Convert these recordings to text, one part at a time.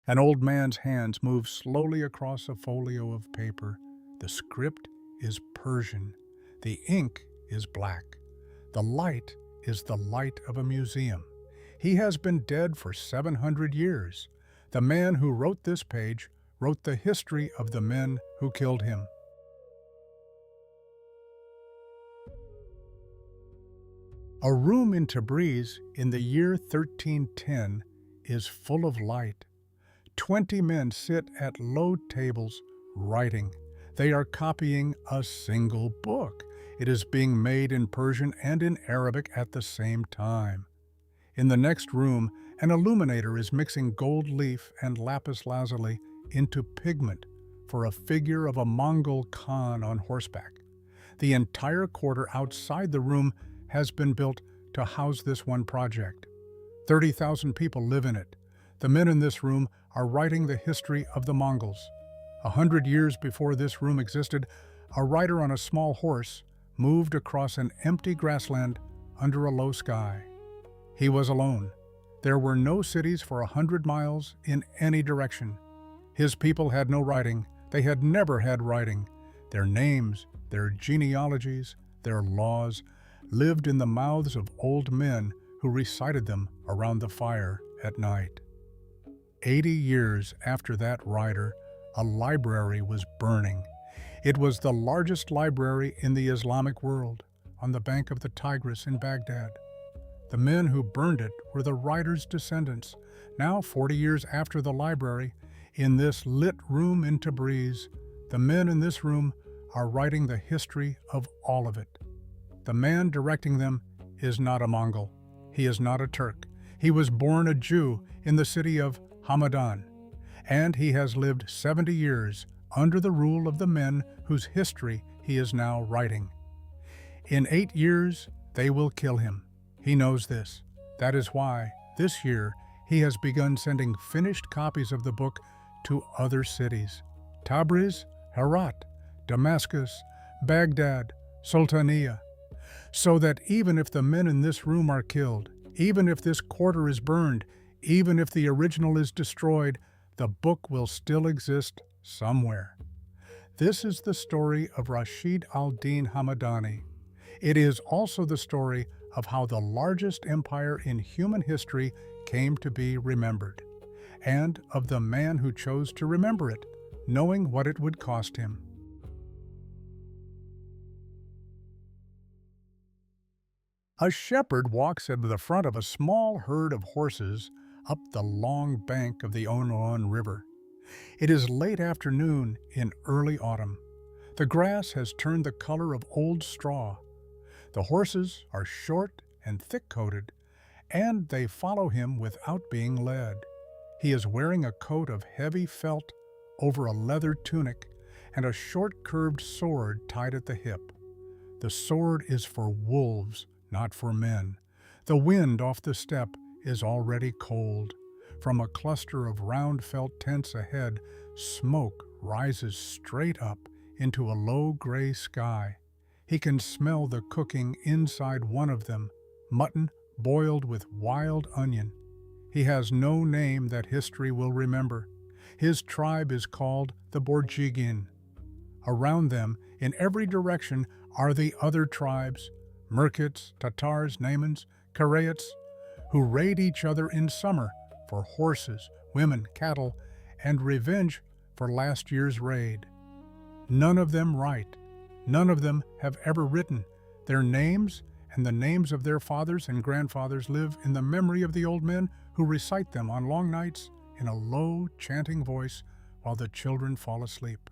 An old man's hands move slowly across a folio of paper. The script is Persian. The ink is black. The light is the light of a museum. He has been dead for 700 years. The man who wrote this page wrote the history of the men who killed him. A room in Tabriz in the year 1310 is full of light. 20 men sit at low tables writing. They are copying a single book. It is being made in Persian and in Arabic at the same time. In the next room, an illuminator is mixing gold leaf and lapis lazuli into pigment for a figure of a Mongol Khan on horseback. The entire quarter outside the room has been built to house this one project. 30,000 people live in it. The men in this room are writing the history of the Mongols. 100 years before this room existed, a rider on a small horse moved across an empty grassland under a low sky. He was alone. There were no cities for 100 miles in any direction. His people had no writing. They had never had writing. Their names, their genealogies, their laws lived in the mouths of old men who recited them around the fire at night. 80 years after that rider, a library was burning. It was the largest library in the Islamic world, on the bank of the Tigris in Baghdad. The men who burned it were the rider's descendants. Now, 40 years after the library, in this lit room in Tabriz, the men in this room are writing the history of all of it. The man directing them is not a Mongol. He is not a Turk. He was born a Jew in the city of Hamadan, and he has lived 70 years under the rule of the men whose history he is now writing. In 8 years, they will kill him. He knows this. That is why, this year, he has begun sending finished copies of the book to other cities: Tabriz, Herat, Damascus, Baghdad, Sultaniya, so that even if the men in this room are killed, even if this quarter is burned, even if the original is destroyed, the book will still exist somewhere. This is the story of Rashid al-Din Hamadani. It is also the story of how the largest empire in human history came to be remembered, and of the man who chose to remember it, knowing what it would cost him. A shepherd walks at the front of a small herd of horses up the long bank of the Onon River. It is late afternoon in early autumn. The grass has turned the color of old straw. The horses are short and thick-coated, and they follow him without being led. He is wearing a coat of heavy felt over a leather tunic and a short curved sword tied at the hip. The sword is for wolves, not for men. The wind off the steppe is already cold. From a cluster of round felt tents ahead, smoke rises straight up into a low gray sky. He can smell the cooking inside one of them, mutton boiled with wild onion. He has no name that history will remember. His tribe is called the Borjigin. Around them, in every direction, are the other tribes, Merkits, Tatars, Naimans, Karayats, who raid each other in summer for horses, women, cattle, and revenge for last year's raid. None of them write. None of them have ever written. Their names and the names of their fathers and grandfathers live in the memory of the old men who recite them on long nights in a low, chanting voice while the children fall asleep.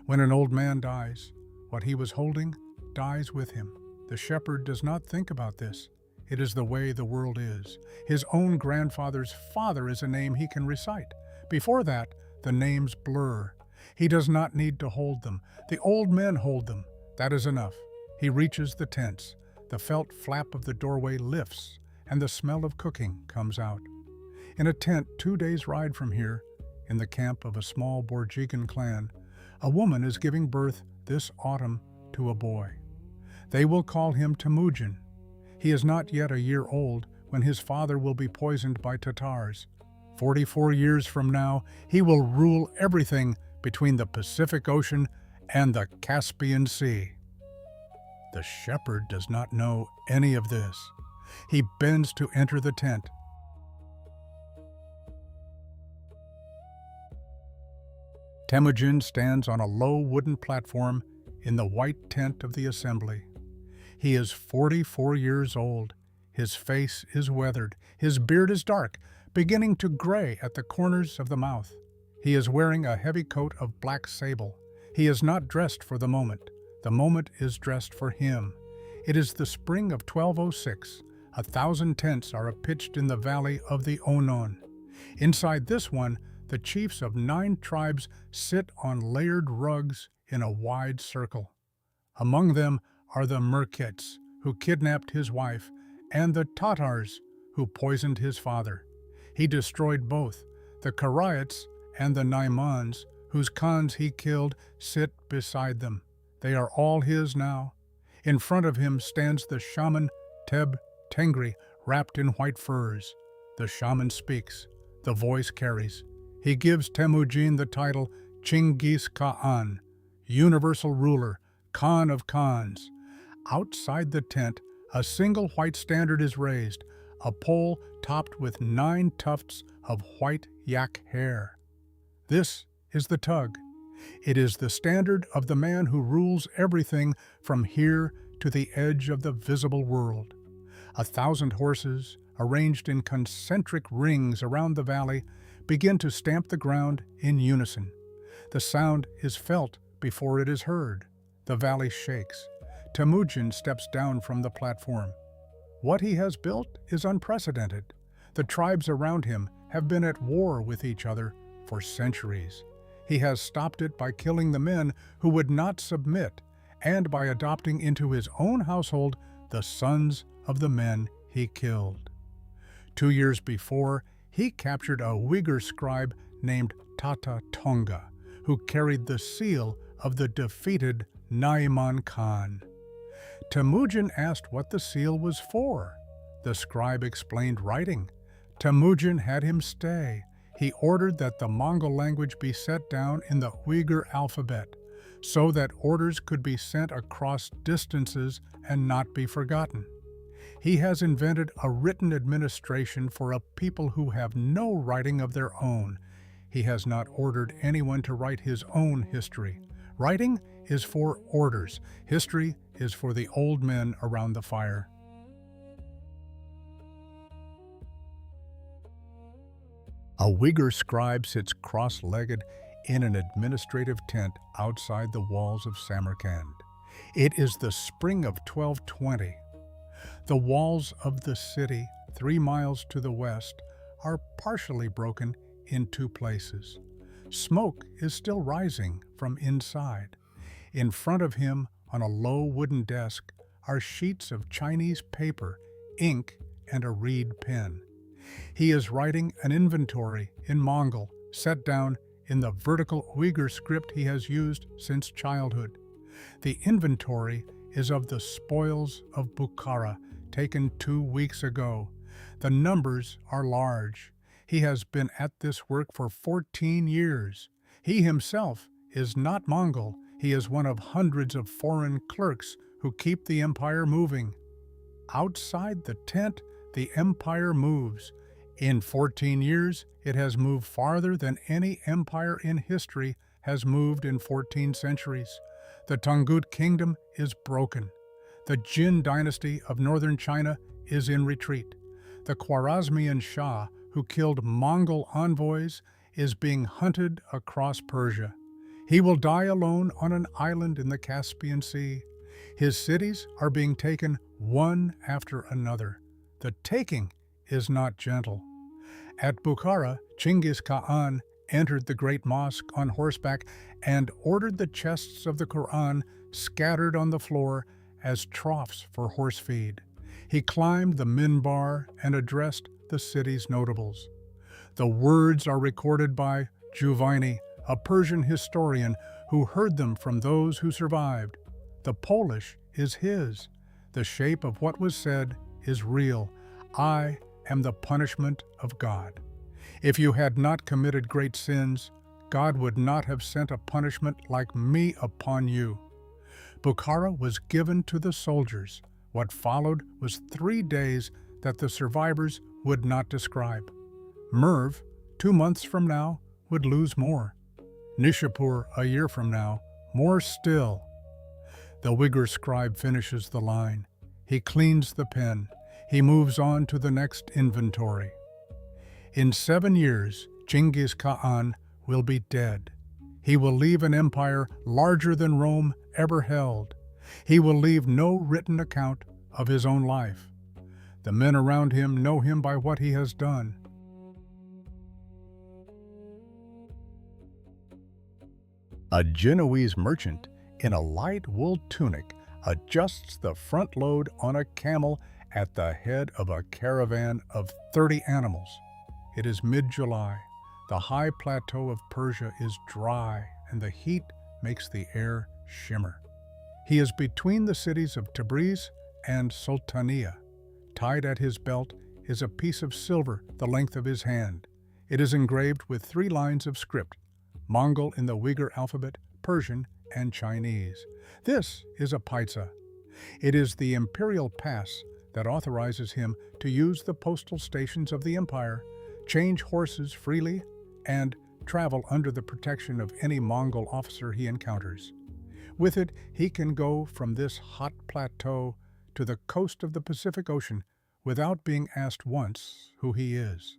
When an old man dies, what he was holding dies with him. The shepherd does not think about this. It is the way the world is. His own grandfather's father is a name he can recite. Before that, the names blur. He does not need to hold them. The old men hold them. That is enough. He reaches the tents. The felt flap of the doorway lifts, and the smell of cooking comes out. In a tent 2 days' ride from here, in the camp of a small Borjigan clan, a woman is giving birth this autumn to a boy. They will call him Temujin. He is not yet a year old when his father will be poisoned by Tatars. 44 years from now, he will rule everything between the Pacific Ocean and the Caspian Sea. The shepherd does not know any of this. He bends to enter the tent. Temujin stands on a low wooden platform in the white tent of the assembly. He is 44 years old. His face is weathered. His beard is dark, beginning to gray at the corners of the mouth. He is wearing a heavy coat of black sable. He is not dressed for the moment. The moment is dressed for him. It is the spring of 1206. 1,000 tents are pitched in the valley of the Onon. Inside this one, the chiefs of 9 tribes sit on layered rugs in a wide circle. Among them are the Möngkes, who kidnapped his wife, and the Tatars, who poisoned his father. He destroyed both. The Karaites and the Naimans, whose khans he killed, sit beside them. They are all his now. In front of him stands the shaman Teb Tengri, wrapped in white furs. The shaman speaks. The voice carries. He gives Temujin the title Genghis Khan, universal ruler, Khan of Khans. Outside the tent, a single white standard is raised, a pole topped with 9 tufts of white yak hair. This is the tug. It is the standard of the man who rules everything from here to the edge of the visible world. 1,000 horses, arranged in concentric rings around the valley, begin to stamp the ground in unison. The sound is felt before it is heard. The valley shakes. Temujin steps down from the platform. What he has built is unprecedented. The tribes around him have been at war with each other for centuries. He has stopped it by killing the men who would not submit and by adopting into his own household the sons of the men he killed. 2 years before, he captured a Uyghur scribe named Tata Tonga, who carried the seal of the defeated Naiman Khan. Temujin asked what the seal was for. The scribe explained writing. Temujin had him stay. He ordered that the Mongol language be set down in the Uyghur alphabet, so that orders could be sent across distances and not be forgotten. He has invented a written administration for a people who have no writing of their own. He has not ordered anyone to write his own history. Writing is for orders. History is for the old men around the fire. A Uyghur scribe sits cross-legged in an administrative tent outside the walls of Samarkand. It is the spring of 1220. The walls of the city, 3 miles to the west, are partially broken in 2 places. Smoke is still rising from inside. In front of him, on a low wooden desk, are sheets of Chinese paper, ink, and a reed pen. He is writing an inventory in Mongol, set down in the vertical Uyghur script he has used since childhood. The inventory is of the spoils of Bukhara, taken 2 weeks ago. The numbers are large. He has been at this work for 14 years. He himself is not Mongol. He is one of hundreds of foreign clerks who keep the empire moving. Outside the tent, the empire moves. In 14 years, it has moved farther than any empire in history has moved in 14 centuries. The Tangut kingdom is broken. The Jin dynasty of northern China is in retreat. The Khwarezmian Shah, who killed Mongol envoys, is being hunted across Persia. He will die alone on an island in the Caspian Sea. His cities are being taken one after another. The taking is not gentle. At Bukhara, Genghis Khan entered the great mosque on horseback and ordered the chests of the Quran scattered on the floor as troughs for horse feed. He climbed the minbar and addressed the city's notables. The words are recorded by Juvaini, a Persian historian who heard them from those who survived. The Polish is his. The shape of what was said is real. I am the punishment of God. If you had not committed great sins, God would not have sent a punishment like me upon you. Bukhara was given to the soldiers. What followed was 3 days that the survivors would not describe. Merv, 2 months from now, would lose more. Nishapur, a year from now, more still. The Uyghur scribe finishes the line. He cleans the pen. He moves on to the next inventory. In 7 years, Genghis Khan will be dead. He will leave an empire larger than Rome ever held. He will leave no written account of his own life. The men around him know him by what he has done. A Genoese merchant in a light wool tunic adjusts the front load on a camel at the head of a caravan of 30 animals. It is mid-July. The high plateau of Persia is dry, and the heat makes the air shimmer. He is between the cities of Tabriz and Sultania. Tied at his belt is a piece of silver the length of his hand. It is engraved with 3 lines of script, Mongol in the Uyghur alphabet, Persian, and Chinese. This is a paisa. It is the imperial pass that authorizes him to use the postal stations of the empire, change horses freely, and travel under the protection of any Mongol officer he encounters. With it, he can go from this hot plateau to the coast of the Pacific Ocean without being asked once who he is.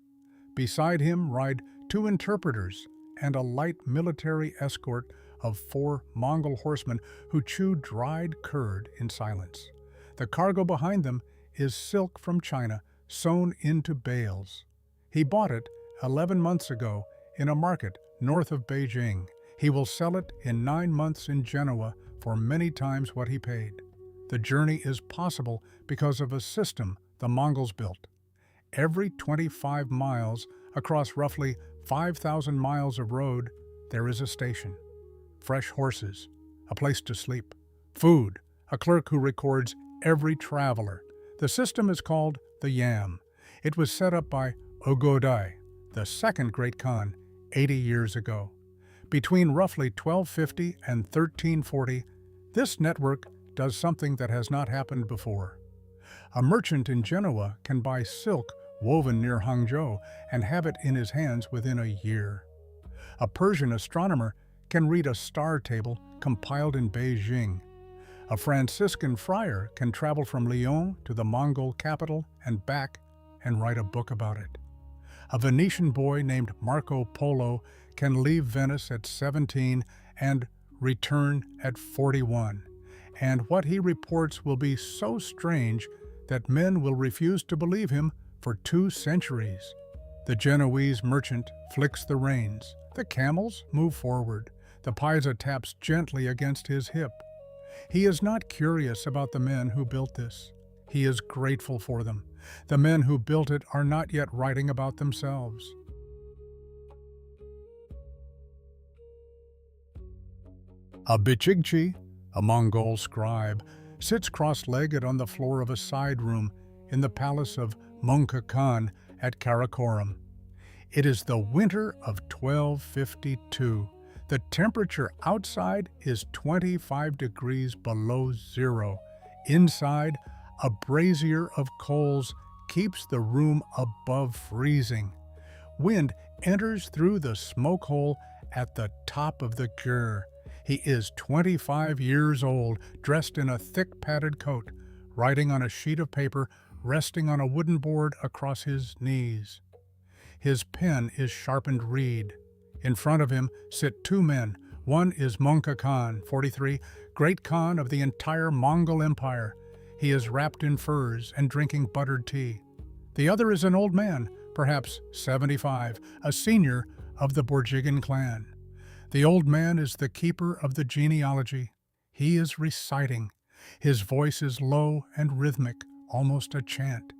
Beside him ride 2 interpreters and a light military escort of 4 Mongol horsemen who chew dried curd in silence. The cargo behind them is silk from China sewn into bales. He bought it 11 months ago in a market north of Beijing. He will sell it in 9 months in Genoa for many times what he paid. The journey is possible because of a system the Mongols built. Every 25 miles across roughly 5,000 miles of road, there is a station. Fresh horses, a place to sleep, food, a clerk who records every traveler. The system is called the Yam. It was set up by Ogodai, the second great Khan, 80 years ago. Between roughly 1250 and 1340, this network does something that has not happened before. A merchant in Genoa can buy silk woven near Hangzhou and have it in his hands within a year. A Persian astronomer can read a star table compiled in Beijing. A Franciscan friar can travel from Lyon to the Mongol capital and back and write a book about it. A Venetian boy named Marco Polo can leave Venice at 17 and return at 41. And what he reports will be so strange that men will refuse to believe him for 2 centuries. The Genoese merchant flicks the reins. The camels move forward. The paisa taps gently against his hip. He is not curious about the men who built this. He is grateful for them. The men who built it are not yet writing about themselves. A Bichigchi, a Mongol scribe, sits cross-legged on the floor of a side room in the palace of Möngke Khan at Karakoram. It is the winter of 1252. The temperature outside is 25 degrees below zero. Inside, a brazier of coals keeps the room above freezing. Wind enters through the smoke hole at the top of the gur. He is 25 years old, dressed in a thick padded coat, writing on a sheet of paper resting on a wooden board across his knees. His pen is sharpened reed. In front of him sit 2 men. One is Möngke Khan, 43, great Khan of the entire Mongol Empire. He is wrapped in furs and drinking buttered tea. The other is an old man, perhaps 75, a senior of the Borjigin clan. The old man is the keeper of the genealogy. He is reciting. His voice is low and rhythmic, almost a chant.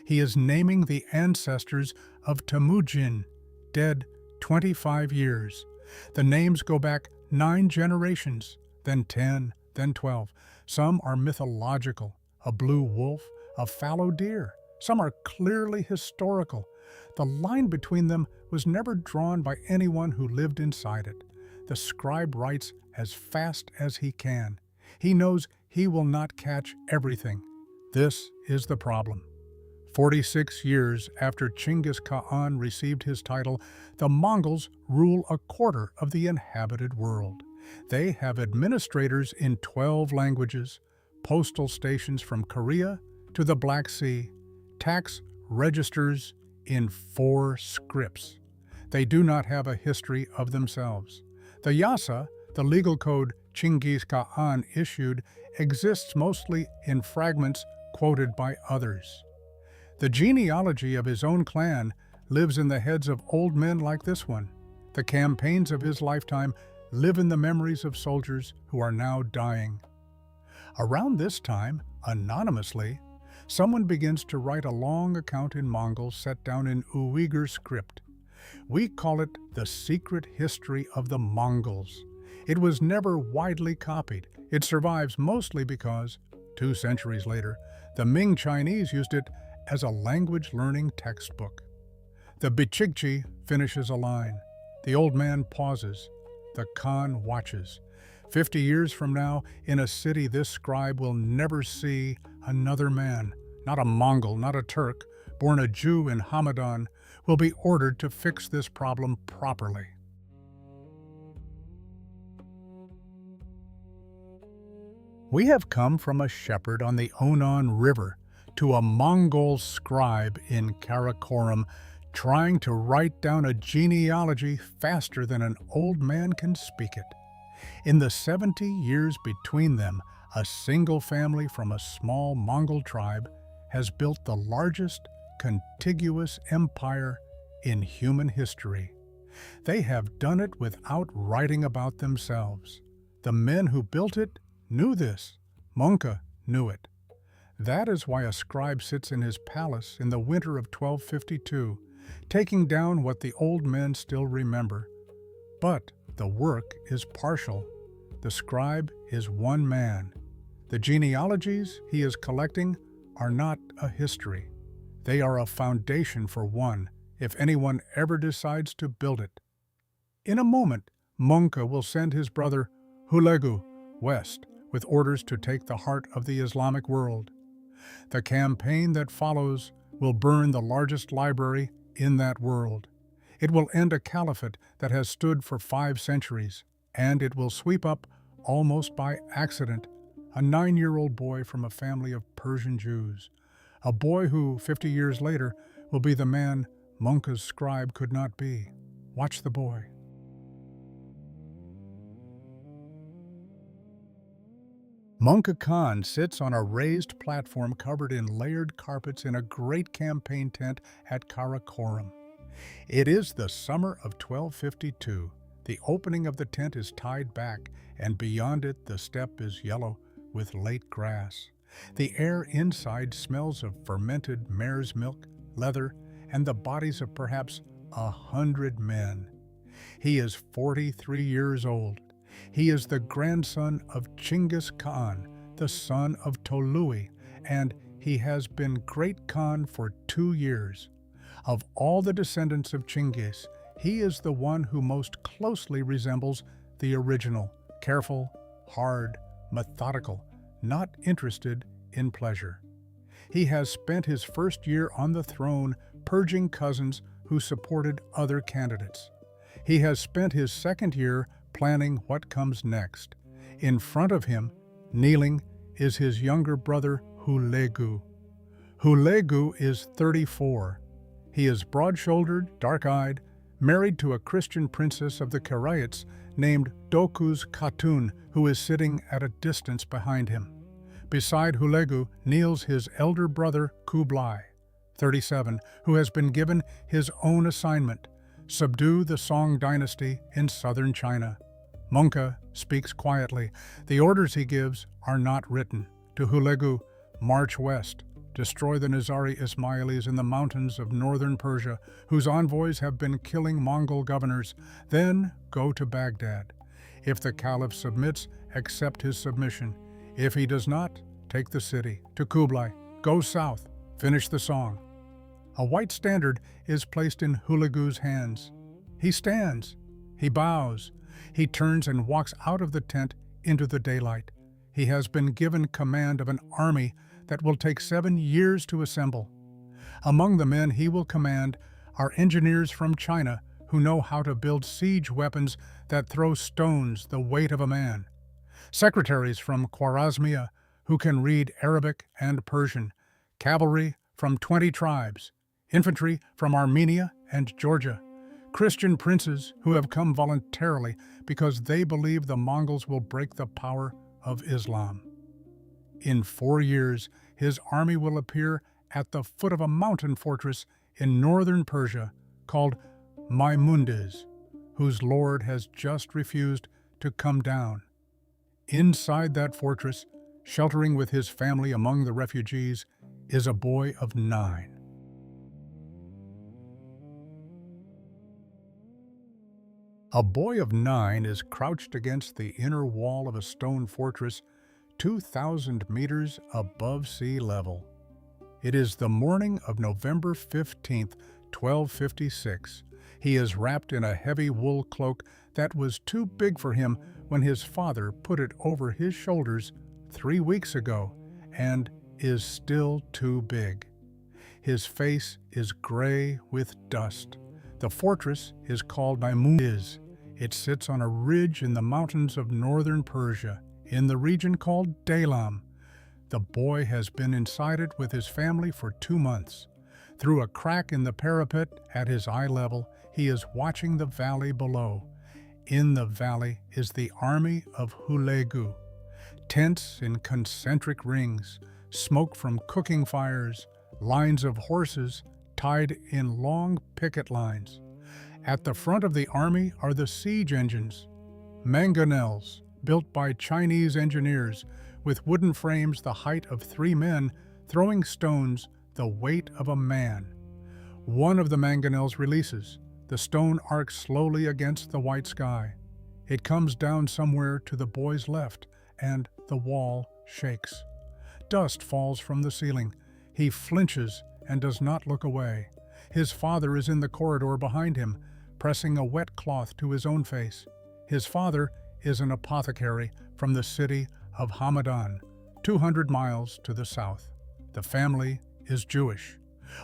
He is naming the ancestors of Temujin, dead 25 years. The names go back 9 generations, then 10, then 12. Some are mythological, a blue wolf, a fallow deer. Some are clearly historical, The line between them was never drawn by anyone who lived inside it. The scribe writes as fast as he can. He knows he will not catch everything. This is the problem. 46 years after Genghis Khan received his title, the Mongols rule a quarter of the inhabited world. They have administrators in 12 languages, postal stations from Korea to the Black Sea, tax registers in 4 scripts. They do not have a history of themselves. The Yasa, the legal code Genghis Khan issued, exists mostly in fragments quoted by others. The genealogy of his own clan lives in the heads of old men like this one. The campaigns of his lifetime live in the memories of soldiers who are now dying. Around this time, anonymously, someone begins to write a long account in Mongol set down in Uyghur script. We call it the secret history of the Mongols. It was never widely copied. It survives mostly because, 2 centuries later, the Ming Chinese used it as a language learning textbook. The Bichigchi finishes a line. The old man pauses. The Khan watches. 50 years from now, in a city this scribe will never see another man, not a Mongol, not a Turk, born a Jew in Hamadan, will be ordered to fix this problem properly. We have come from a shepherd on the Onon River to a Mongol scribe in Karakoram trying to write down a genealogy faster than an old man can speak it. In the 70 years between them, a single family from a small Mongol tribe has built the largest contiguous empire in human history. They have done it without writing about themselves. The men who built it knew this. Möngke knew it. That is why a scribe sits in his palace in the winter of 1252, taking down what the old men still remember. But the work is partial. The scribe is one man. The genealogies he is collecting are not a history. They are a foundation for one, if anyone ever decides to build it. In a moment, Möngke will send his brother Hulegu west with orders to take the heart of the Islamic world. The campaign that follows will burn the largest library in that world. It will end a caliphate that has stood for 5 centuries, and it will sweep up, almost by accident, a 9-year-old boy from a family of Persian Jews, a boy who, 50 years later, will be the man Möngke's scribe could not be. Watch the boy. Möngke Khan sits on a raised platform covered in layered carpets in a great campaign tent at Karakoram. It is the summer of 1252. The opening of the tent is tied back, and beyond it the steppe is yellow with late grass. The air inside smells of fermented mare's milk, leather, and the bodies of perhaps 100 men. He is 43 years old. He is the grandson of Genghis Khan, the son of Tolui, and he has been great Khan for 2 years. Of all the descendants of Genghis, he is the one who most closely resembles the original, careful, hard, methodical, not interested in pleasure. He has spent his first year on the throne purging cousins who supported other candidates. He has spent his second year planning what comes next. In front of him, kneeling, is his younger brother Hulegu. Hulegu is 34. He is broad-shouldered, dark-eyed, married to a Christian princess of the Karaites named Dokuz Khatun, who is sitting at a distance behind him. Beside Hulegu kneels his elder brother Kublai, 37, who has been given his own assignment: subdue the Song dynasty in southern China. Möngke speaks quietly. The orders he gives are not written. To Hulegu, march west, destroy the Nizari Ismailis in the mountains of northern Persia, whose envoys have been killing Mongol governors. Then go to Baghdad. If the Caliph submits, accept his submission. If he does not, take the city. To Kublai, go south, finish the Song. A white standard is placed in Hulagu's hands. He stands. He bows. He turns and walks out of the tent into the daylight. He has been given command of an army that will take 7 years to assemble. Among the men he will command are engineers from China who know how to build siege weapons that throw stones the weight of a man, secretaries from Khwarezmia who can read Arabic and Persian, cavalry from 20 tribes, infantry from Armenia and Georgia, Christian princes who have come voluntarily because they believe the Mongols will break the power of Islam. In 4 years, his army will appear at the foot of a mountain fortress in northern Persia called Maimundez, whose lord has just refused to come down. Inside that fortress, sheltering with his family among the refugees, is a boy of 9. A boy of 9 is crouched against the inner wall of a stone fortress 2,000 meters above sea level. It is the morning of November 15th, 1256. He is wrapped in a heavy wool cloak that was too big for him when his father put it over his shoulders 3 weeks ago, and is still too big. His face is gray with dust. The fortress is called Maimundez. It sits on a ridge in the mountains of northern Persia, in the region called Dalam. The boy has been inside it with his family for 2 months. Through a crack in the parapet at his eye level, he is watching the valley below. In the valley is the army of Hulagu. Tents in concentric rings, smoke from cooking fires, lines of horses tied in long picket lines. At the front of the army are the siege engines, mangonels, built by Chinese engineers, with wooden frames the height of 3 men throwing stones the weight of a man. One of the mangonels releases. The stone arcs slowly against the white sky. It comes down somewhere to the boy's left, and the wall shakes. Dust falls from the ceiling. He flinches and does not look away. His father is in the corridor behind him, pressing a wet cloth to his own face. His father is an apothecary from the city of Hamadan, 200 miles to the south. The family is Jewish.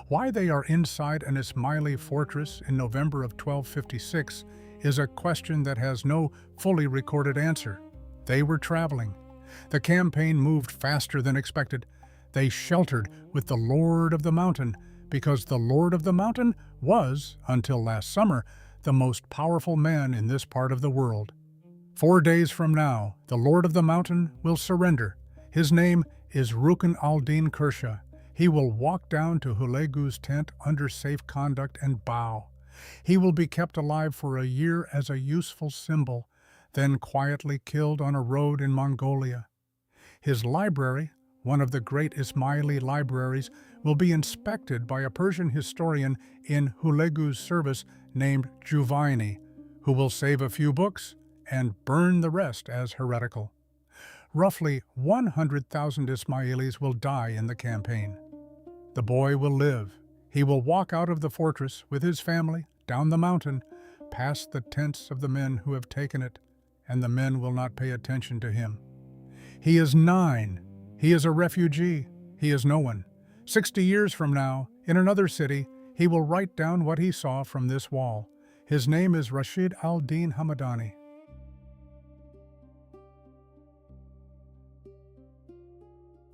Why they are inside an Ismaili fortress in November of 1256 is a question that has no fully recorded answer. They were traveling. The campaign moved faster than expected. They sheltered with the Lord of the Mountain because the Lord of the Mountain was, until last summer, the most powerful man in this part of the world. 4 days from now, the Lord of the Mountain will surrender. His name is Rukn al-Din Kursha. He will walk down to Hulagu's tent under safe conduct and bow. He will be kept alive for a year as a useful symbol, then quietly killed on a road in Mongolia. His library, one of the great Ismaili libraries, will be inspected by a Persian historian in Hulagu's service named Juvaini, who will save a few books and burn the rest as heretical. Roughly 100,000 Ismailis will die in the campaign. The boy will live. He will walk out of the fortress with his family, down the mountain, past the tents of the men who have taken it, and the men will not pay attention to him. He is 9. He is a refugee. He is no one. 60 years from now, in another city, he will write down what he saw from this wall. His name is Rashid al-Din Hamadani.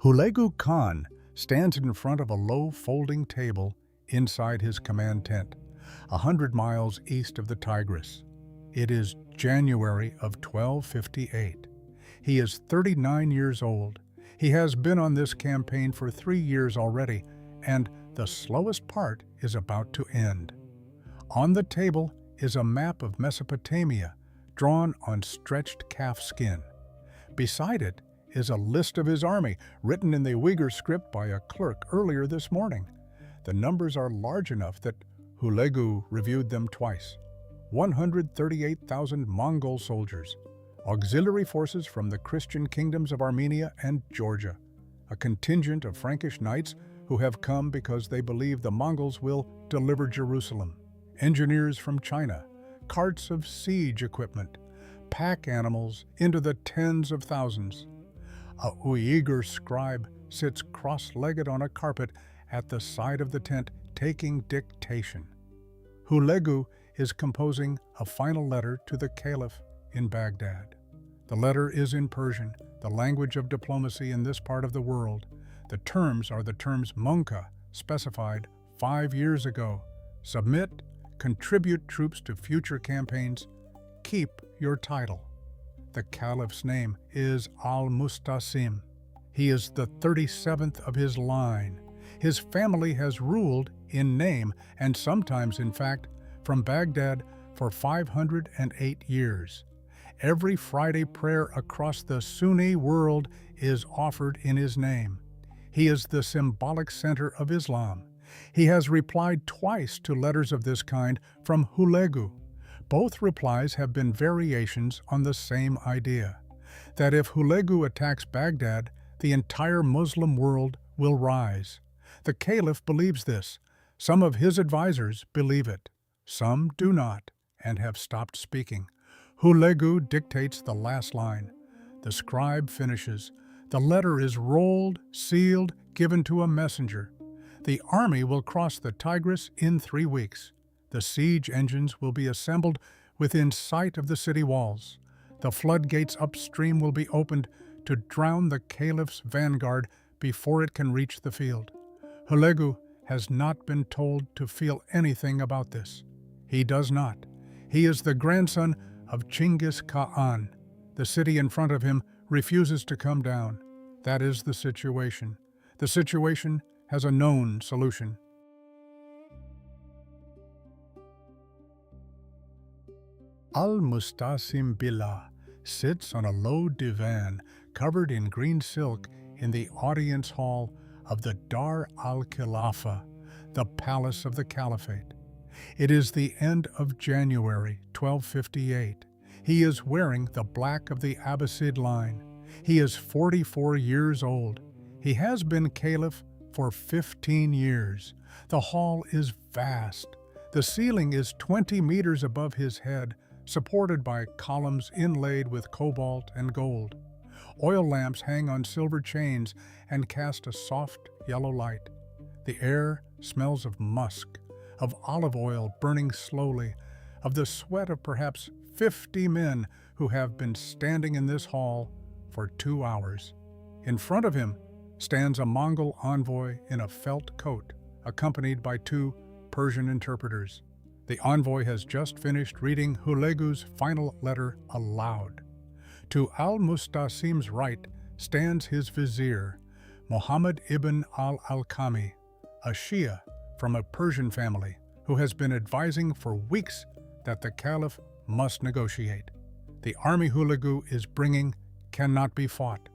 Hulagu Khan stands in front of a low folding table inside his command tent, 100 miles east of the Tigris. It is January of 1258. He is 39 years old. He has been on this campaign for 3 years already, and the slowest part is about to end. On the table is a map of Mesopotamia drawn on stretched calf skin. Beside it is a list of his army, written in the Uyghur script by a clerk earlier this morning. The numbers are large enough that Hulagu reviewed them twice. 138,000 Mongol soldiers, auxiliary forces from the Christian kingdoms of Armenia and Georgia, a contingent of Frankish knights who have come because they believe the Mongols will deliver Jerusalem, engineers from China, carts of siege equipment, pack animals into the tens of thousands. A Uyghur scribe sits cross-legged on a carpet at the side of the tent taking dictation. Hulegu is composing a final letter to the Caliph in Baghdad. The letter is in Persian, the language of diplomacy in this part of the world. The terms are the terms Möngke specified 5 years ago. Submit, contribute troops to future campaigns, keep your title. The Caliph's name is Al-Mustasim. He is the 37th of his line. His family has ruled in name and sometimes, in fact, from Baghdad for 508 years. Every Friday prayer across the Sunni world is offered in his name. He is the symbolic center of Islam. He has replied twice to letters of this kind from Hulegu. Both replies have been variations on the same idea, that if Hulegu attacks Baghdad, the entire Muslim world will rise. The Caliph believes this. Some of his advisors believe it. Some do not and have stopped speaking. Hulegu dictates the last line. The scribe finishes. The letter is rolled, sealed, given to a messenger. The army will cross the Tigris in 3 weeks. The siege engines will be assembled within sight of the city walls. The floodgates upstream will be opened to drown the Caliph's vanguard before it can reach the field. Hulegu has not been told to feel anything about this. He does not. He is the grandson of Genghis Khan. The city in front of him refuses to come down. That is the situation. The situation has a known solution. Al-Mustasim Billah sits on a low divan covered in green silk in the audience hall of the Dar al-Khilafah, the palace of the Caliphate. It is the end of January 1258. He is wearing the black of the Abbasid line. He is 44 years old. He has been Caliph for 15 years. The hall is vast. The ceiling is 20 meters above his head, supported by columns inlaid with cobalt and gold. Oil lamps hang on silver chains and cast a soft yellow light. The air smells of musk, of olive oil burning slowly, of the sweat of perhaps 50 men who have been standing in this hall for 2 hours. In front of him stands a Mongol envoy in a felt coat, accompanied by 2 Persian interpreters. The envoy has just finished reading Hulegu's final letter aloud. To al-Mustasim's right stands his vizier, Muhammad ibn al-Alqami, a Shia from a Persian family who has been advising for weeks that the Caliph must negotiate. The army Hulegu is bringing cannot be fought.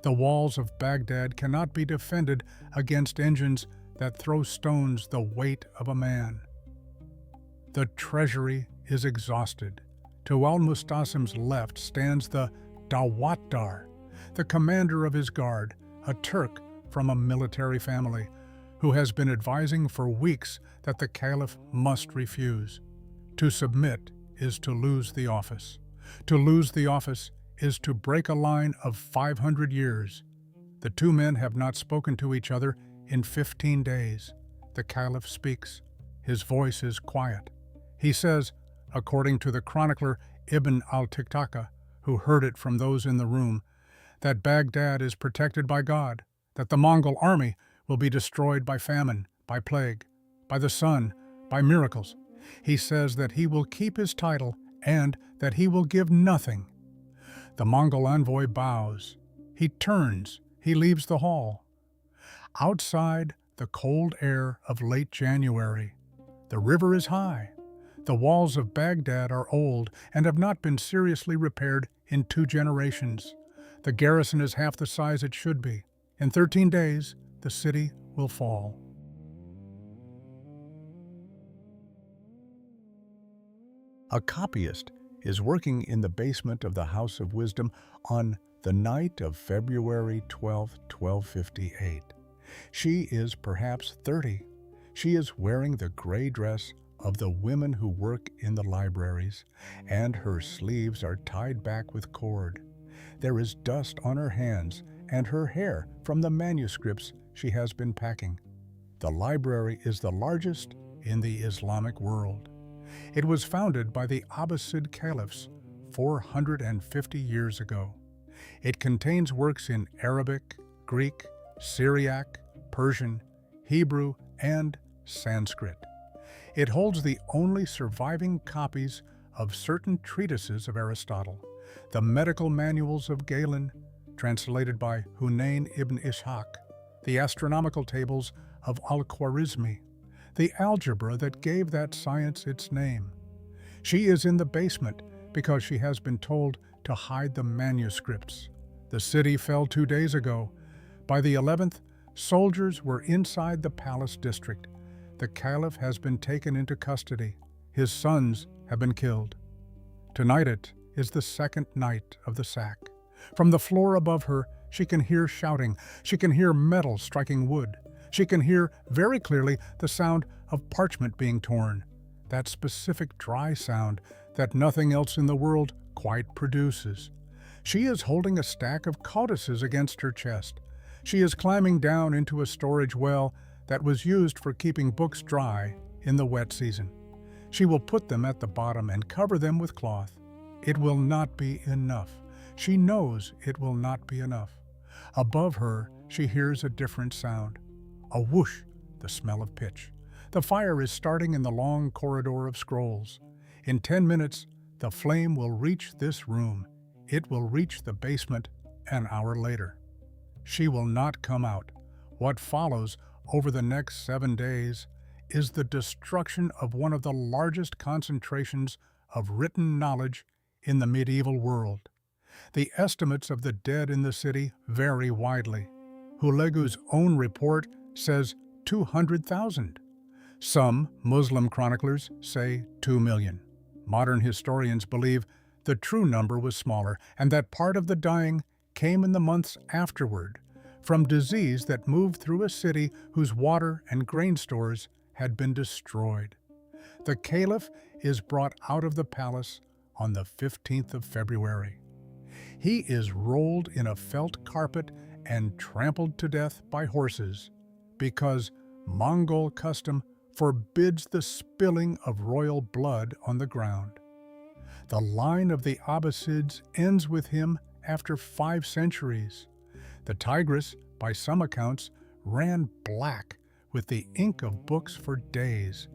The walls of Baghdad cannot be defended against engines that throw stones the weight of a man. The treasury is exhausted. To al-Mustasim's left stands the Dawatdar, the commander of his guard, a Turk from a military family, who has been advising for weeks that the Caliph must refuse. To submit is to lose the office. To lose the office is to break a line of 500 years. The 2 men have not spoken to each other in 15 days. The Caliph speaks. His voice is quiet. He says, according to the chronicler Ibn al-Tiktaka, who heard it from those in the room, that Baghdad is protected by God, that the Mongol army will be destroyed by famine, by plague, by the sun, by miracles. He says that he will keep his title and that he will give nothing. The Mongol envoy bows. He turns. He leaves the hall. Outside, the cold air of late January. The river is high. The walls of Baghdad are old and have not been seriously repaired in 2 generations. The garrison is half the size it should be. In 13 days, the city will fall. A copyist is working in the basement of the House of Wisdom on the night of February 12, 1258. She is perhaps 30. She is wearing the gray dress of the women who work in the libraries, and her sleeves are tied back with cord. There is dust on her hands and her hair from the manuscripts she has been packing. The library is the largest in the Islamic world. It was founded by the Abbasid Caliphs 450 years ago. It contains works in Arabic, Greek, Syriac, Persian, Hebrew, and Sanskrit. It holds the only surviving copies of certain treatises of Aristotle, the medical manuals of Galen, translated by Hunayn ibn Ishaq, the astronomical tables of Al-Khwarizmi, the algebra that gave that science its name. She is in the basement because she has been told to hide the manuscripts. The city fell 2 days ago. By the 11th, soldiers were inside the palace district. The Caliph has been taken into custody. His sons have been killed. Tonight it is the second night of the sack. From the floor above her, she can hear shouting. She can hear metal striking wood. She can hear very clearly the sound of parchment being torn, that specific dry sound that nothing else in the world quite produces. She is holding a stack of codices against her chest. She is climbing down into a storage well that was used for keeping books dry in the wet season. She will put them at the bottom and cover them with cloth. It will not be enough. She knows it will not be enough. Above her, she hears a different sound. A whoosh, the smell of pitch. The fire is starting in the long corridor of scrolls. In 10 minutes, the flame will reach this room. It will reach the basement an hour later. She will not come out. What follows over the next 7 days is the destruction of one of the largest concentrations of written knowledge in the medieval world. The estimates of the dead in the city vary widely. Hulegu's own report says 200,000. Some Muslim chroniclers say 2 million. Modern historians believe the true number was smaller and that part of the dying came in the months afterward, from disease that moved through a city whose water and grain stores had been destroyed. The Caliph is brought out of the palace on the 15th of February. He is rolled in a felt carpet and trampled to death by horses because Mongol custom forbids the spilling of royal blood on the ground. The line of the Abbasids ends with him after 5 centuries. The Tigris, by some accounts, ran black with the ink of books for days.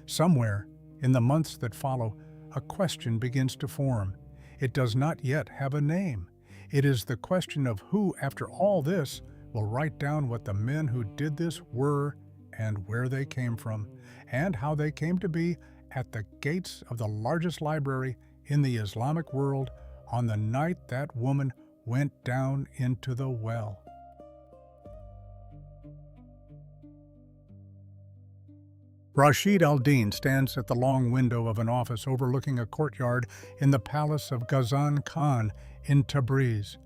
Somewhere, in the months that follow, a question begins to form. It does not yet have a name. It is the question of who, after all this, will write down what the men who did this were and where they came from, and how they came to be at the gates of the largest library in the Islamic world on the night that woman went down into the well. Rashid al-Din stands at the long window of an office overlooking a courtyard in the palace of Ghazan Khan in Tabriz.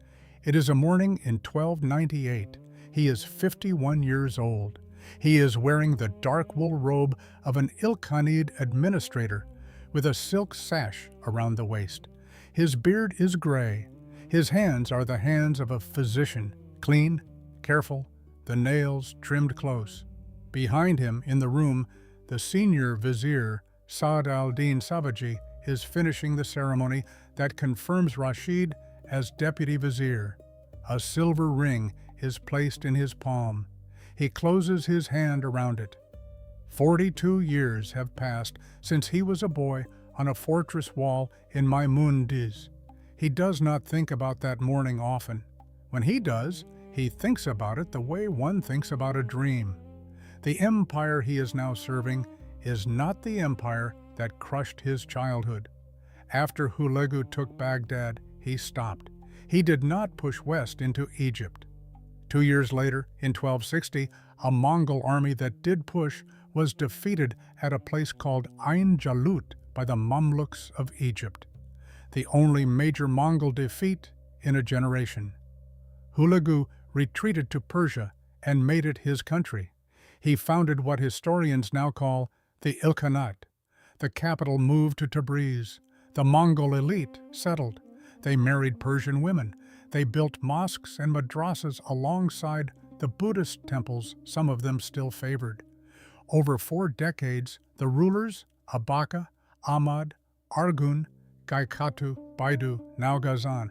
It is a morning in 1298. He is 51 years old. He is wearing the dark wool robe of an Ilkhanate administrator with a silk sash around the waist. His beard is gray. His hands are the hands of a physician, clean, careful, the nails trimmed close. Behind him, in the room, the senior vizier, Saad al-Din Savaji, is finishing the ceremony that confirms Rashid as deputy vizier. A silver ring is placed in his palm. He closes his hand around it. 42 years have passed since he was a boy on a fortress wall in Maimundiz. He does not think about that morning often. When he does, he thinks about it the way one thinks about a dream. The empire he is now serving is not the empire that crushed his childhood. After Hulegu took Baghdad, he stopped. He did not push west into Egypt. 2 years later, in 1260, a Mongol army that did push was defeated at a place called Ain Jalut by the Mamluks of Egypt, the only major Mongol defeat in a generation. Hulegu retreated to Persia and made it his country. He founded what historians now call the Ilkhanate. The capital moved to Tabriz. The Mongol elite settled. They married Persian women. They built mosques and madrasas alongside the Buddhist temples, some of them still favored. Over 4 decades, the rulers, Abaka, Ahmad, Argun, Gaikatu, Baidu, now Ghazan,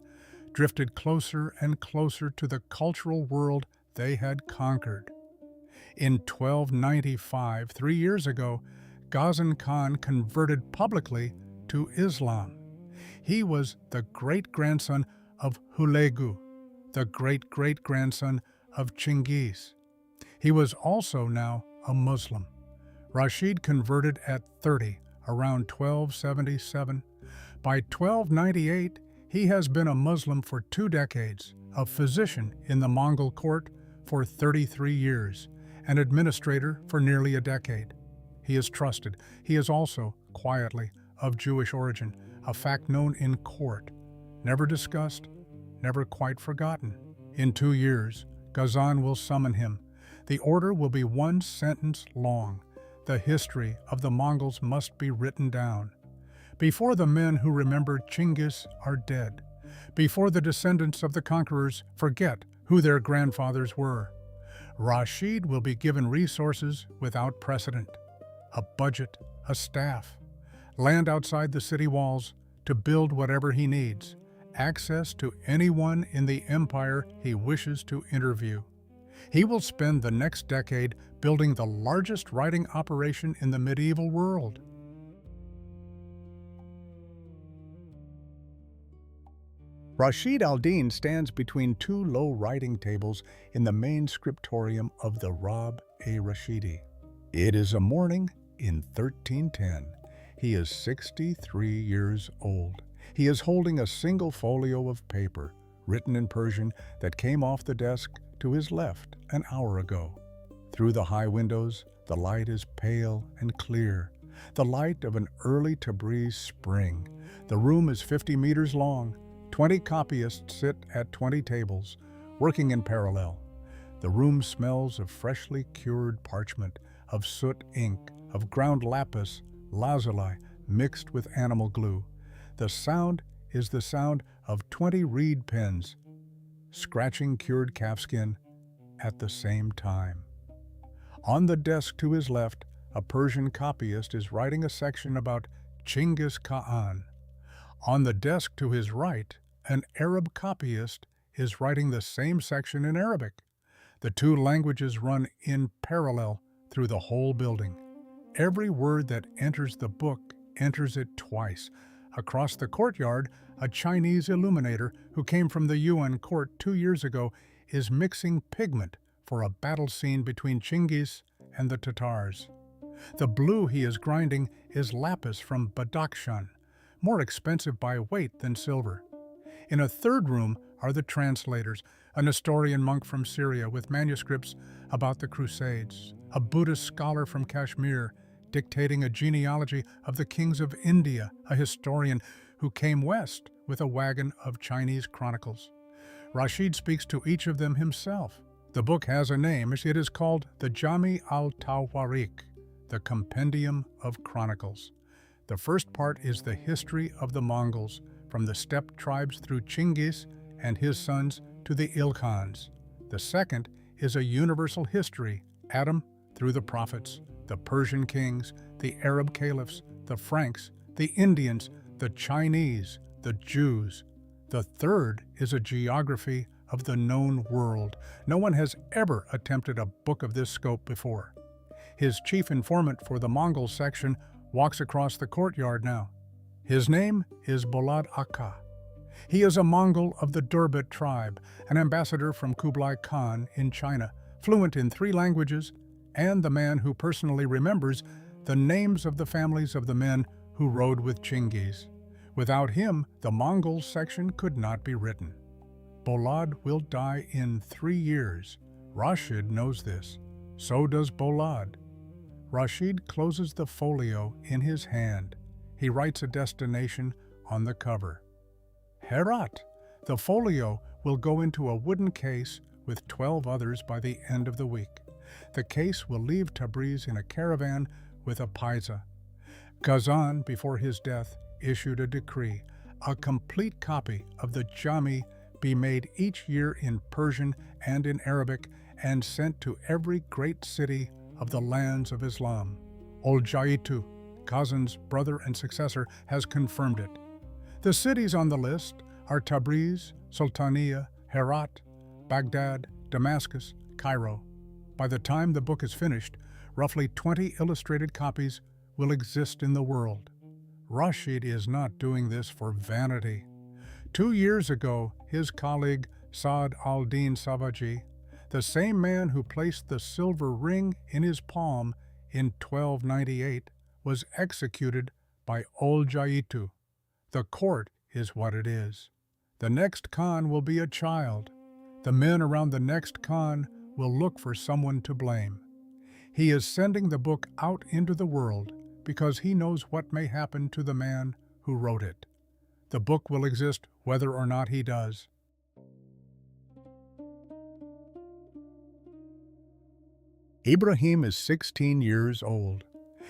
drifted closer and closer to the cultural world they had conquered. In 1295, 3 years ago, Ghazan Khan converted publicly to Islam. He was the great-grandson of Hulegu, the great-great-grandson of Genghis. He was also now a Muslim. Rashid converted at 30, around 1277. By 1298, he has been a Muslim for 2 decades, a physician in the Mongol court for 33 years, an administrator for nearly a decade. He is trusted. He is also, quietly, of Jewish origin, a fact known in court, never discussed, never quite forgotten. In 2 years, Ghazan will summon him. The order will be 1 sentence long. The history of the Mongols must be written down. Before the men who remember Genghis are dead, before the descendants of the conquerors forget who their grandfathers were, Rashid will be given resources without precedent, a budget, a staff, land outside the city walls to build whatever he needs, access to anyone in the empire he wishes to interview. He will spend the next decade building the largest writing operation in the medieval world. Rashid al-Din stands between 2 low writing tables in the main scriptorium of the Rashidi. It is a morning in 1310. He is 63 years old. He is holding a single folio of paper, written in Persian, that came off the desk to his left an hour ago. Through the high windows, the light is pale and clear, the light of an early Tabriz spring. The room is 50 meters long. 20 copyists sit at 20 tables, working in parallel. The room smells of freshly cured parchment, of soot ink, of ground lapis lazuli mixed with animal glue. The sound is the sound of 20 reed pens, scratching cured calfskin at the same time. On the desk to his left, a Persian copyist is writing a section about Genghis Khan. On the desk to his right, an Arab copyist is writing the same section in Arabic. The 2 languages run in parallel through the whole building. Every word that enters the book enters it twice. Across the courtyard, a Chinese illuminator who came from the Yuan court 2 years ago is mixing pigment for a battle scene between Genghis and the Tatars. The blue he is grinding is lapis from Badakhshan, more expensive by weight than silver. In a third room are the translators, a Nestorian monk from Syria with manuscripts about the Crusades, a Buddhist scholar from Kashmir dictating a genealogy of the kings of India, a historian who came west with a wagon of Chinese chronicles. Rashid speaks to each of them himself. The book has a name. It is called the Jami al-Tawarik, the Compendium of Chronicles. The first part is the history of the Mongols, from the steppe tribes through Genghis and his sons to the Ilkhans. The second is a universal history, Adam through the prophets, the Persian kings, the Arab caliphs, the Franks, the Indians, the Chinese, the Jews. The third is a geography of the known world. No one has ever attempted a book of this scope before. His chief informant for the Mongol section walks across the courtyard now. His name is Bolad Akka. He is a Mongol of the Durbit tribe, an ambassador from Kublai Khan in China, fluent in 3 languages, and the man who personally remembers the names of the families of the men who rode with Genghis. Without him, the Mongol section could not be written. Bolad will die in 3 years. Rashid knows this. So does Bolad. Rashid closes the folio in his hand. He writes a destination on the cover. Herat. The folio will go into a wooden case with 12 others by the end of the week. The case will leave Tabriz in a caravan with a paisa. Ghazan, before his death, issued a decree: a complete copy of the Jami be made each year in Persian and in Arabic and sent to every great city of the lands of Islam. Oljaitu, Ghazan's brother and successor, has confirmed it. The cities on the list are Tabriz, Sultaniya, Herat, Baghdad, Damascus, Cairo. By the time the book is finished, roughly 20 illustrated copies will exist in the world. Rashid is not doing this for vanity. 2 years ago, his colleague Saad al-Din Savaji, the same man who placed the silver ring in his palm in 1298, was executed by Oljaitu. The court is what it is. The next Khan will be a child. The men around the next Khan will look for someone to blame. He is sending the book out into the world because he knows what may happen to the man who wrote it. The book will exist whether or not he does. Ibrahim is 16 years old.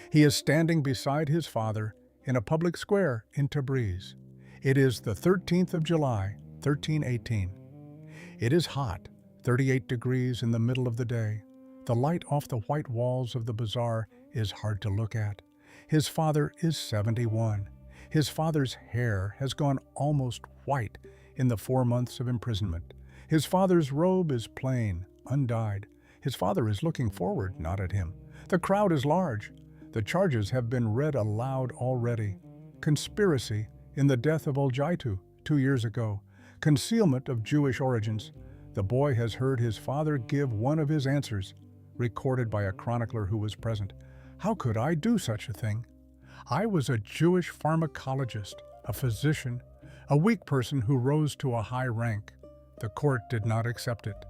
He is standing beside his father in a public square in Tabriz. It is the 13th of July, 1318. It is hot, 38 degrees in the middle of the day. The light off the white walls of the bazaar is hard to look at. His father is 71. His father's hair has gone almost white in the 4 months of imprisonment. His father's robe is plain, undyed. His father is looking forward, not at him. The crowd is large. The charges have been read aloud already. Conspiracy in the death of Oljaitu 2 years ago. Concealment of Jewish origins. The boy has heard his father give one of his answers, recorded by a chronicler who was present. How could I do such a thing? I was a Jewish pharmacologist, a physician, a weak person who rose to a high rank. The court did not accept it.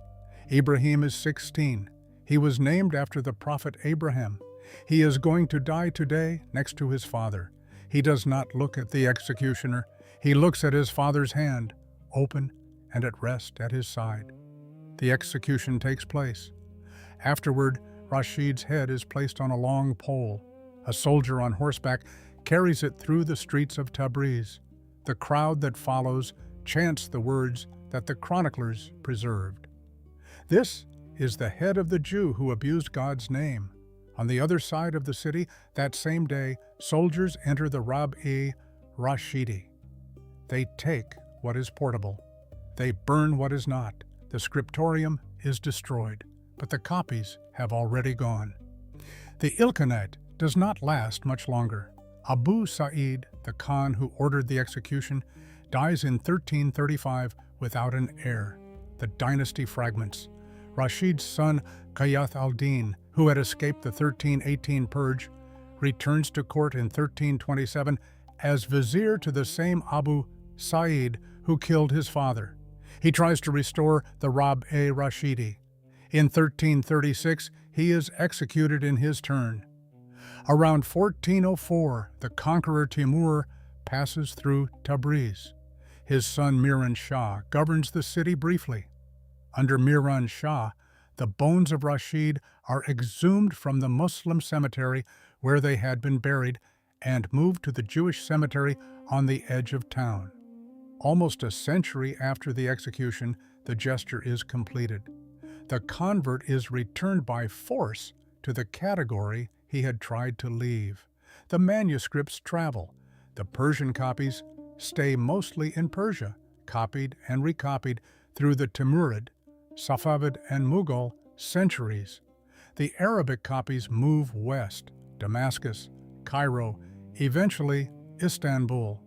Ibrahim is 16. He was named after the prophet Abraham. He is going to die today next to his father. He does not look at the executioner. He looks at his father's hand, open and at rest at his side. The execution takes place. Afterward, Rashid's head is placed on a long pole. A soldier on horseback carries it through the streets of Tabriz. The crowd that follows chants the words that the chroniclers preserved. This is the head of the Jew who abused God's name. On the other side of the city, that same day, soldiers enter the Rab-e Rashidi. They take what is portable. They burn what is not. The scriptorium is destroyed, but the copies have already gone. The Ilkhanate does not last much longer. Abu Sa'id, the Khan who ordered the execution, dies in 1335 without an heir. The dynasty fragments. Rashid's son, Ghayath al-Din, who had escaped the 1318 purge, returns to court in 1327 as vizier to the same Abu Sa'id who killed his father. He tries to restore the Rab-e Rashidi. In 1336, he is executed in his turn. Around 1404, the conqueror Timur passes through Tabriz. His son Miran Shah governs the city briefly. Under Miran Shah, the bones of Rashid are exhumed from the Muslim cemetery where they had been buried and moved to the Jewish cemetery on the edge of town. Almost a century after the execution, the gesture is completed. The convert is returned by force to the category he had tried to leave. The manuscripts travel. The Persian copies stay mostly in Persia, copied and recopied through the Timurid, Safavid, and Mughal centuries. The Arabic copies move west, Damascus, Cairo, eventually Istanbul.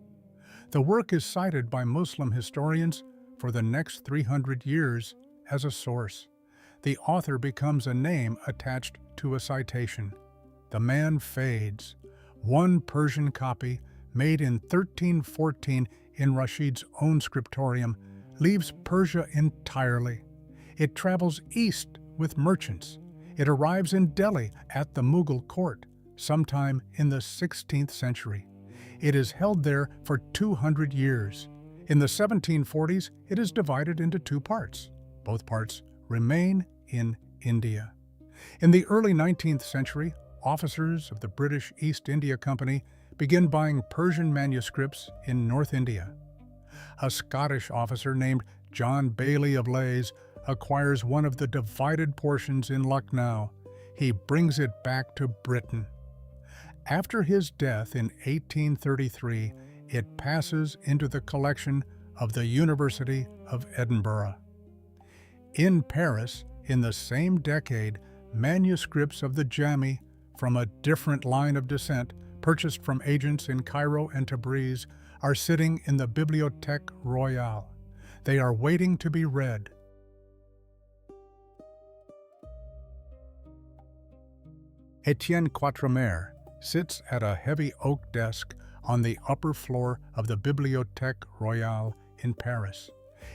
The work is cited by Muslim historians for the next 300 years as a source. The author becomes a name attached to a citation. The man fades. One Persian copy, made in 1314 in Rashid's own scriptorium, leaves Persia entirely. It travels east with merchants. It arrives in Delhi at the Mughal court, sometime in the 16th century. It is held there for 200 years. In the 1740s, it is divided into 2 parts, both parts remain in India. In the early 19th century, officers of the British East India Company begin buying Persian manuscripts in North India. A Scottish officer named John Bailey of Leys acquires one of the divided portions in Lucknow. He brings it back to Britain. After his death in 1833, it passes into the collection of the University of Edinburgh. In Paris, in the same decade, manuscripts of the Jami, from a different line of descent, purchased from agents in Cairo and Tabriz, are sitting in the Bibliothèque Royale. They are waiting to be read. Etienne Quatremer sits at a heavy oak desk on the upper floor of the Bibliothèque Royale in Paris.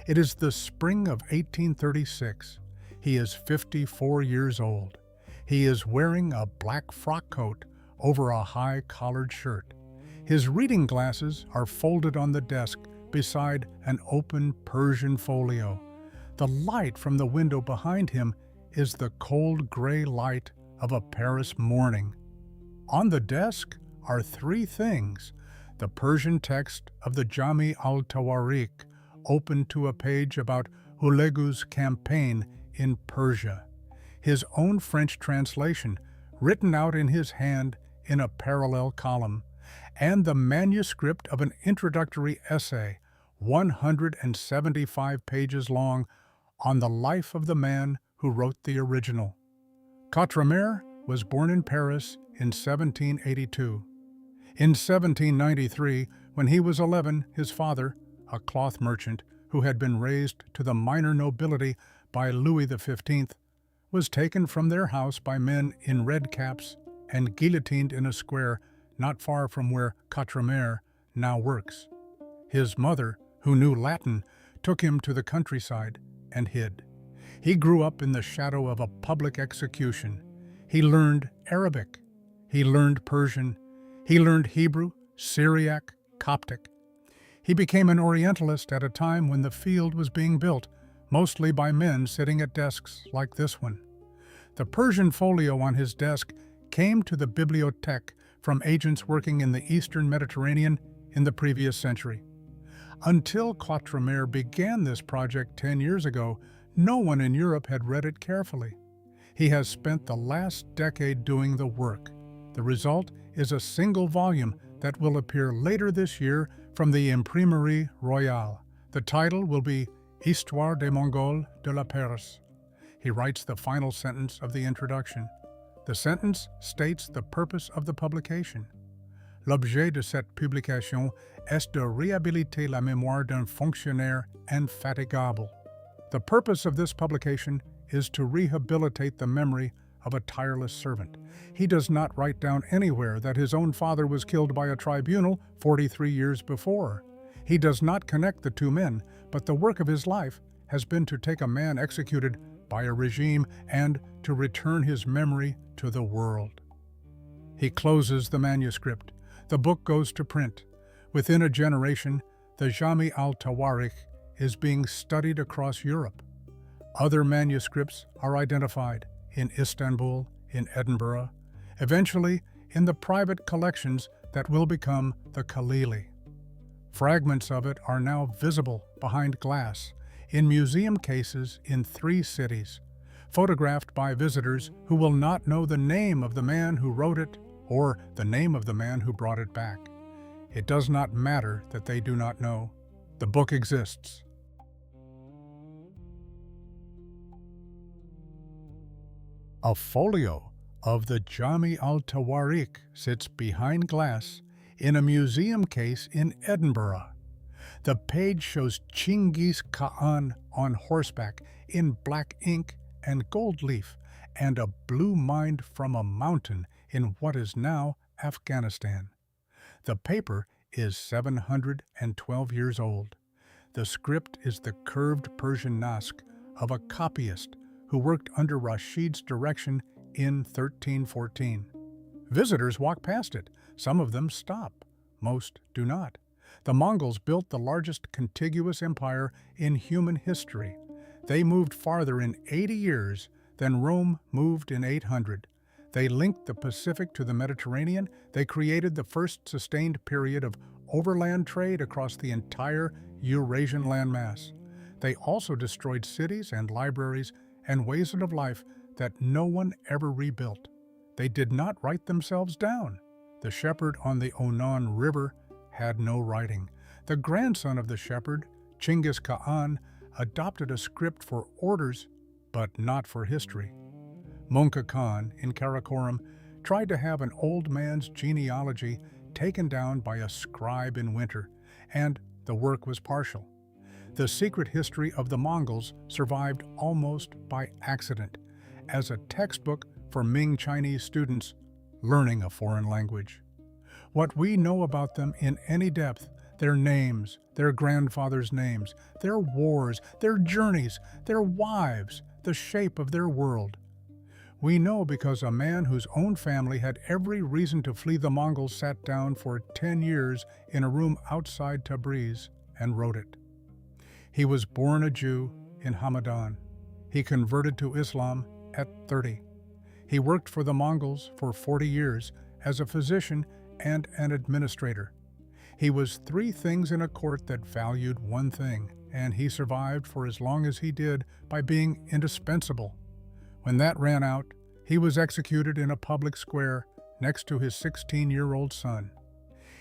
It is the spring of 1836. He is 54 years old. He is wearing a black frock coat over a high-collared shirt. His reading glasses are folded on the desk beside an open Persian folio. The light from the window behind him is the cold gray light of a Paris morning. On the desk are three things: the Persian text of the Jami al-Tawarikh, open to a page about Hulagu's campaign in Persia, his own French translation, written out in his hand in a parallel column, and the manuscript of an introductory essay, 175 pages long, on the life of the man who wrote the original. Quatremer was born in Paris in 1782. In 1793, when he was 11, his father, a cloth merchant who had been raised to the minor nobility by Louis XV, was taken from their house by men in red caps and guillotined in a square not far from where Quatremer now works. His mother, who knew Latin, took him to the countryside and hid. He grew up in the shadow of a public execution. He learned Arabic. He learned Persian. He learned Hebrew, Syriac, Coptic. He became an Orientalist at a time when the field was being built, mostly by men sitting at desks like this one. The Persian folio on his desk came to the bibliothèque from agents working in the Eastern Mediterranean in the previous century. Until Quatremer began this project 10 years ago, no one in Europe had read it carefully. He has spent the last decade doing the work. The result is a single volume that will appear later this year from the Imprimerie Royale. The title will be Histoire des Mongols de la Perse. He writes the final sentence of the introduction. The sentence states the purpose of the publication. L'objet de cette publication est de réhabiliter la mémoire d'un fonctionnaire infatigable. The purpose of this publication is to rehabilitate the memory of a tireless servant. He does not write down anywhere that his own father was killed by a tribunal 43 years before. He does not connect the two men, but the work of his life has been to take a man executed by a regime and to return his memory to the world. He closes the manuscript. The book goes to print. Within a generation, the Jami al-Tawarikh is being studied across Europe. Other manuscripts are identified in Istanbul, in Edinburgh, eventually in the private collections that will become the Khalili. Fragments of it are now visible behind glass in museum cases in 3 cities, photographed by visitors who will not know the name of the man who wrote it or the name of the man who brought it back. It does not matter that they do not know. The book exists. A folio of the Jami al-Tawarikh sits behind glass in a museum case in Edinburgh. The page shows Genghis Khan on horseback in black ink and gold leaf, and a blue mind from a mountain in what is now Afghanistan. The paper is 712 years old. The script is the curved Persian naskh of a copyist who worked under Rashid's direction in 1314. Visitors walk past it. Some of them stop. Most do not. The Mongols built the largest contiguous empire in human history. They moved farther in 80 years than Rome moved in 800. They linked the Pacific to the Mediterranean. They created the first sustained period of overland trade across the entire Eurasian landmass. They also destroyed cities and libraries and ways of life that no one ever rebuilt. They did not write themselves down. The shepherd on the Onon River had no writing. The grandson of the shepherd, Genghis Khan, adopted a script for orders, but not for history. Möngke Khan in Karakoram tried to have an old man's genealogy taken down by a scribe in winter, and the work was partial. The secret history of the Mongols survived almost by accident, as a textbook for Ming Chinese students learning a foreign language. What we know about them in any depth, their names, their grandfathers' names, their wars, their journeys, their wives, the shape of their world. We know because a man whose own family had every reason to flee the Mongols sat down for 10 years in a room outside Tabriz and wrote it. He was born a Jew in Hamadan. He converted to Islam at 30. He worked for the Mongols for 40 years as a physician and an administrator. He was 3 things in a court that valued one thing, and he survived for as long as he did by being indispensable. When that ran out, he was executed in a public square next to his 16-year-old son.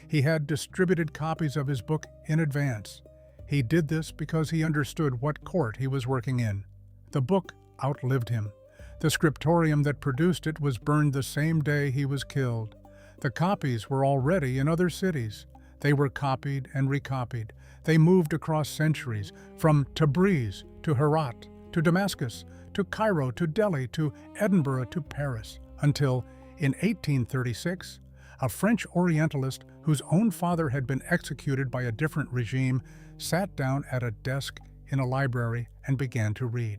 He had distributed copies of his book in advance. He did this because he understood what court he was working in. The book outlived him. The scriptorium that produced it was burned the same day he was killed. The copies were already in other cities. They were copied and recopied. They moved across centuries, from Tabriz to Herat to Damascus to Cairo to Delhi to Edinburgh to Paris, until, in 1836, a French Orientalist whose own father had been executed by a different regime sat down at a desk in a library and began to read.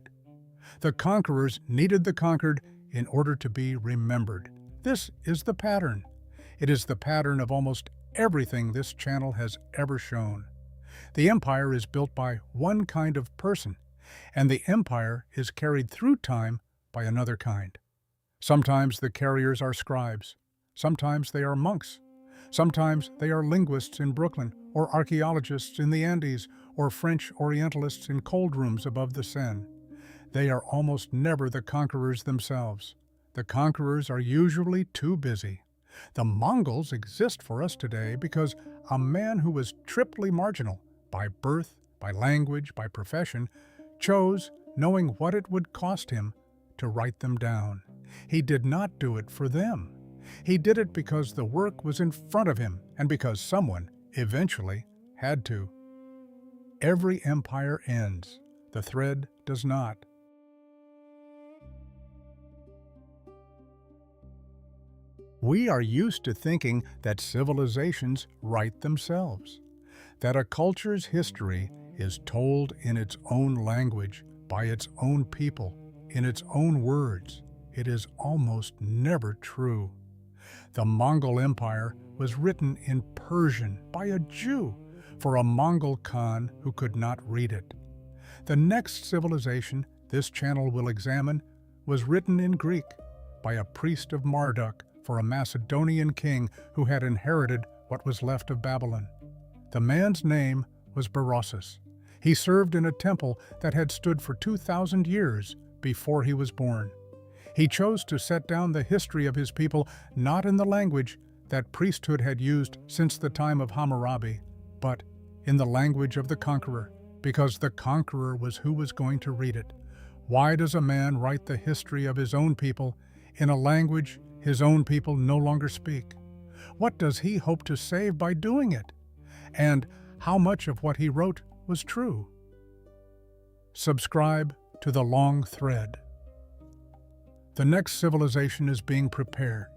The conquerors needed the conquered in order to be remembered. This is the pattern. It is the pattern of almost everything this channel has ever shown. The empire is built by one kind of person, and the empire is carried through time by another kind. Sometimes the carriers are scribes. Sometimes they are monks. Sometimes they are linguists in Brooklyn, or archaeologists in the Andes, or French Orientalists in cold rooms above the Seine. They are almost never the conquerors themselves. The conquerors are usually too busy. The Mongols exist for us today because a man who was triply marginal, by birth, by language, by profession, chose, knowing what it would cost him, to write them down. He did not do it for them. He did it because the work was in front of him and because someone, eventually, had to. Every empire ends. The thread does not. We are used to thinking that civilizations write themselves, that a culture's history is told in its own language, by its own people, in its own words. It is almost never true. The Mongol Empire was written in Persian by a Jew for a Mongol Khan who could not read it. The next civilization this channel will examine was written in Greek by a priest of Marduk for a Macedonian king who had inherited what was left of Babylon. The man's name was Berossus. He served in a temple that had stood for 2,000 years before he was born. He chose to set down the history of his people not in the language that priesthood had used since the time of Hammurabi, but in the language of the conqueror, because the conqueror was who was going to read it. Why does a man write the history of his own people in a language his own people no longer speak? What does he hope to save by doing it? And how much of what he wrote was true? Subscribe to The Long Thread. The next civilization is being prepared.